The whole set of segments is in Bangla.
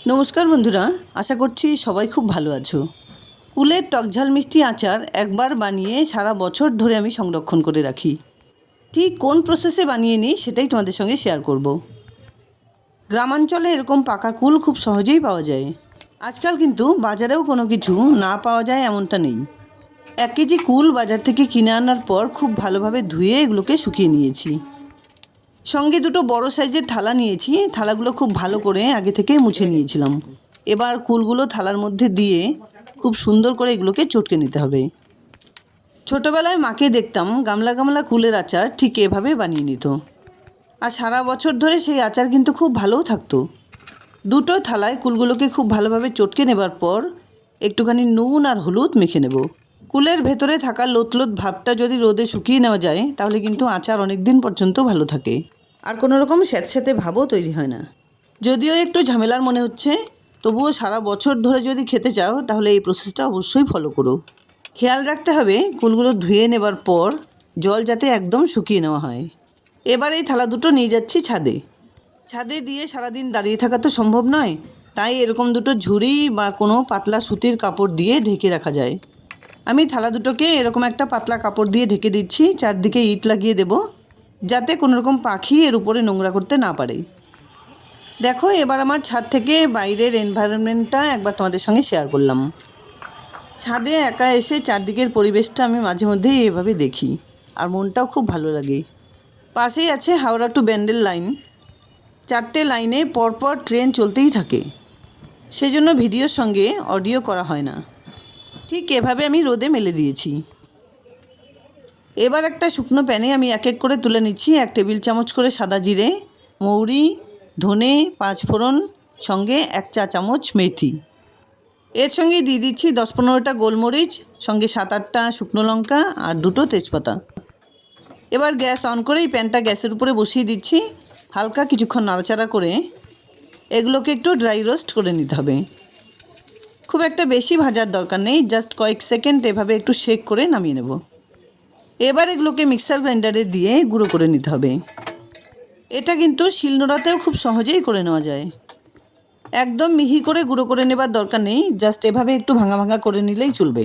নমস্কার বন্ধুরা, আশা করছি সবাই খুব ভালো আছো। কুলের টকঝাল মিষ্টি আচার একবার বানিয়ে সারা বছর ধরে আমি সংরক্ষণ করে রাখি। ঠিক কোন প্রসেসে বানিয়ে নিই সেটাই তোমাদের সঙ্গে শেয়ার করব। গ্রামাঞ্চলে এরকম পাকা কুল খুব সহজেই পাওয়া যায়। আজকাল কিন্তু বাজারেও কোনো কিছু না পাওয়া যায় এমনটা নেই। 1 কেজি কুল বাজার থেকে কিনে আনার পর খুব ভালোভাবে ধুয়ে এগুলোকে শুকিয়ে নিয়েছি। সঙ্গে 2টো বড় সাইজের থালা নিয়েছি। থালাগুলো খুব ভালো করে আগে থেকে মুছে নিয়েছিলাম। এবার কুলগুলো থালার মধ্যে দিয়ে খুব সুন্দর করে এগুলোকে চটকে নিতে হবে। ছোটোবেলায় মাকে দেখতাম গামলা গামলা কুলের আচার ঠিক এভাবে বানিয়ে নিত, আর সারা বছর ধরে সেই আচার কিন্তু খুব ভালোও থাকতো। 2টো থালায় কুলগুলোকে খুব ভালোভাবে চটকে নেবার পর একটুখানি নুন আর হলুদ মেখে নেব। কুলের ভেতরে থাকা লোতলোত ভাবটা যদি রোদে শুকিয়ে নেওয়া যায় তাহলে কিন্তু আচার অনেক দিন পর্যন্ত ভালো থাকে, আর কোনো রকম স্যাঁতস্যাঁতে ভাবও তৈরি হয় না। যদিও একটু ঝামেলার মনে হচ্ছে, তবুও সারা বছর ধরে যদি খেতে চাও তাহলে এই প্রসেসটা অবশ্যই ফলো করো। খেয়াল রাখতে হবে কুলগুলো ধুয়ে নেবার পর জল যাতে একদম শুকিয়ে নেওয়া হয়। এবার এই থালা 2টো নিয়ে যাচ্ছি ছাদে। ছাদে দিয়ে সারাদিন দাঁড়িয়ে থাকা তো সম্ভব নয়, তাই এরকম 2টো ঝুড়ি বা কোনো পাতলা সুতির কাপড় দিয়ে ঢেকে রাখা যায়। আমি থালা 2টোকে এরকম একটা পাতলা কাপড় দিয়ে ঢেকে দিচ্ছি। চারদিকে ইট লাগিয়ে দেব যাতে কোনো রকম পাখি এর উপরে নোংরা করতে না পারে। দেখো, এবার আমার ছাদ থেকে বাইরের এনভায়রনমেন্টটা একবার তোমাদের সঙ্গে শেয়ার করলাম। ছাদে একা এসে চারদিকের পরিবেশটা আমি মাঝে মধ্যেই এভাবে দেখি, আর মনটাও খুব ভালো লাগে। পাশেই আছে হাওড়া টু ব্যান্ডেল লাইন। 4টে লাইনে পরপর ট্রেন চলতেই থাকে, সেজন্য ভিডিওর সঙ্গে অডিও করা হয় না। ঠিক এভাবে আমি রোদে মেলে দিয়েছি। এবার একটা শুকনো প্যানে আমি এক এক করে তুলে নিচ্ছি 1 টেবিল চামচ করে সাদা জিরে, মৌরি, ধনে, 5 ফোড়ন, সঙ্গে 1 চা চামচ মেথি। এর সঙ্গে দিয়ে দিচ্ছি 10-15টা গোলমরিচ, সঙ্গে 7-8টা শুকনো লঙ্কা আর 2টো তেজপাতা। এবার গ্যাস অন করে এই প্যানটা গ্যাসের উপরে বসিয়ে দিচ্ছি। হালকা কিছুক্ষণ নাড়াচাড়া করে এগুলোকে একটু ড্রাই রোস্ট করে নিতে হবে। খুব একটা বেশি ভাজার দরকার নেই, জাস্ট কয়েক সেকেন্ড এভাবে একটু শেক করে নামিয়ে নেব। এবার এগুলোকে মিক্সার গ্রাইন্ডারে দিয়ে গুঁড়ো করে নিতে হবে। এটা কিন্তু শিলনোড়াতেও খুব সহজেই করে নেওয়া যায়। একদম মিহি করে গুঁড়ো করে নেবার দরকার নেই, জাস্ট এভাবে একটু ভাঙা ভাঙা করে নিলেই চলবে।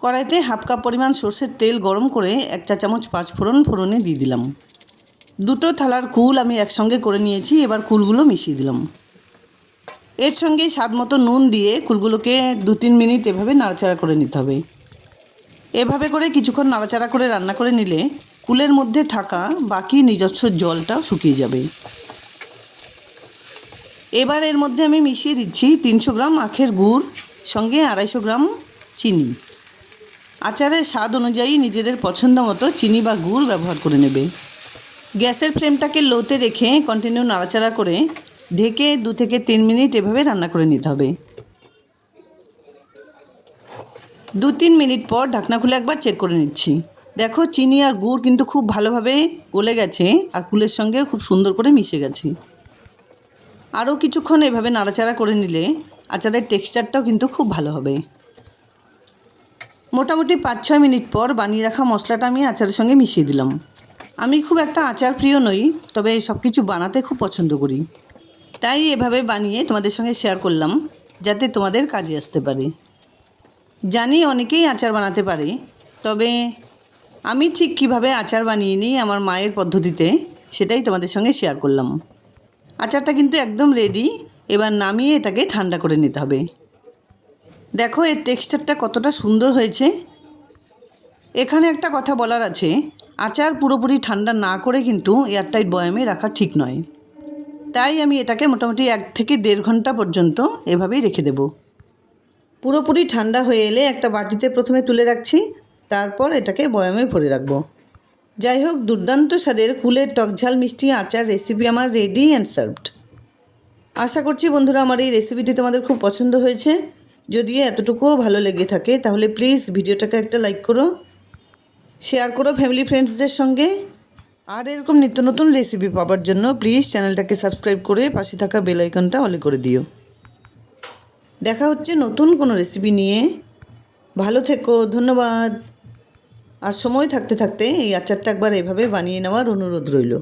কড়াইতে 1/2 কাপ পরিমাণ সর্ষের তেল গরম করে 1 চা চামচ 5 ফোড়ন ফোড়নে দিয়ে দিলাম। 2টো থালার কুল আমি একসঙ্গে করে নিয়েছি। এবার কুলগুলো মিশিয়ে দিলাম। এর সঙ্গে স্বাদ মতো নুন দিয়ে কুলগুলোকে 2-3 মিনিট এভাবে নাড়াচাড়া করে নিতে হবে। এভাবে করে কিছুক্ষণ নাড়াচাড়া করে রান্না করে নিলে কুলের মধ্যে থাকা বাকি নিজস্ব জলটাও শুকিয়ে যাবে। এবার এর মধ্যে আমি মিশিয়ে দিচ্ছি 300 গ্রাম আখের গুড়, সঙ্গে 250 গ্রাম চিনি। আচারের স্বাদ অনুযায়ী নিজেদের পছন্দ মতো চিনি বা গুড় ব্যবহার করে নেবে। গ্যাসের ফ্লেমটাকে লোতে রেখে কন্টিনিউ নাড়াচাড়া করে ঢেকে 2 থেকে 3 মিনিট এভাবে রান্না করে নিতে হবে। 2-3 মিনিট পর ঢাকনা খুলে একবার চেক করে নিচ্ছি। দেখো, চিনি আর গুড় কিন্তু খুব ভালোভাবে গলে গেছে আর কুলের সঙ্গে খুব সুন্দর করে মিশে গেছে। আরও কিছুক্ষণ এভাবে নাড়াচাড়া করে নিলে আচারের টেক্সচারটাও কিন্তু খুব ভালো হবে। মোটামুটি 5-6 মিনিট পর বানিয়ে রাখা মশলাটা আমি আচারের সঙ্গে মিশিয়ে দিলাম। আমি খুব একটা আচার প্রিয় নই, তবে সব কিছু বানাতে খুব পছন্দ করি, তাই এভাবে বানিয়ে তোমাদের সঙ্গে শেয়ার করলাম যাতে তোমাদের কাজে আসতে পারে। জানি অনেকেই আচার বানাতে পারে, তবে আমি ঠিক কীভাবে আচার বানিয়ে নিই আমার মায়ের পদ্ধতিতে, সেটাই তোমাদের সঙ্গে শেয়ার করলাম। আচারটা কিন্তু একদম রেডি। এবার নামিয়ে এটাকে ঠান্ডা করে নিতে হবে। দেখো এর টেক্সচারটা কতটা সুন্দর হয়েছে। এখানে একটা কথা বলার আছে, আচার পুরোপুরি ঠান্ডা না করে কিন্তু এয়ারটাইট বয়ামে রাখা ঠিক নয়। তাই আমি এটাকে মোটামুটি 1 থেকে 1.5 ঘন্টা পর্যন্ত এভাবেই রেখে দেব। পুরোপুরি ঠান্ডা হয়ে এলে একটা বাটিতে প্রথমে তুলে রাখছি, তারপর এটাকে বয়ামে ভরে রাখবো। যাই হোক, দুর্দান্ত স্বাদের কুলের টকঝাল মিষ্টি আচার রেসিপি আমার রেডি অ্যান্ড সার্ভড। আশা করছি বন্ধুরা আমার এই রেসিপিটি তোমাদের খুব পছন্দ হয়েছে। যদি এতটুকুও ভালো লেগে থাকে তাহলে প্লিজ ভিডিওটাকে একটা লাইক করো, শেয়ার করো ফ্যামিলি ফ্রেন্ডসদের সঙ্গে। আর এরকম নিত্য নতুন রেসিপি পাওয়ার জন্য প্লিজ চ্যানেলটাকে সাবস্ক্রাইব করে পাশে থাকা বেল আইকনটা অলে করে দিও। দেখা হচ্ছে নতুন কোনো রেসিপি নিয়ে। ভালো থেকো, ধন্যবাদ। আর সময় থাকতে থাকতে এই আচারটা একবার এভাবে বানিয়ে নেওয়ার অনুরোধ রইল।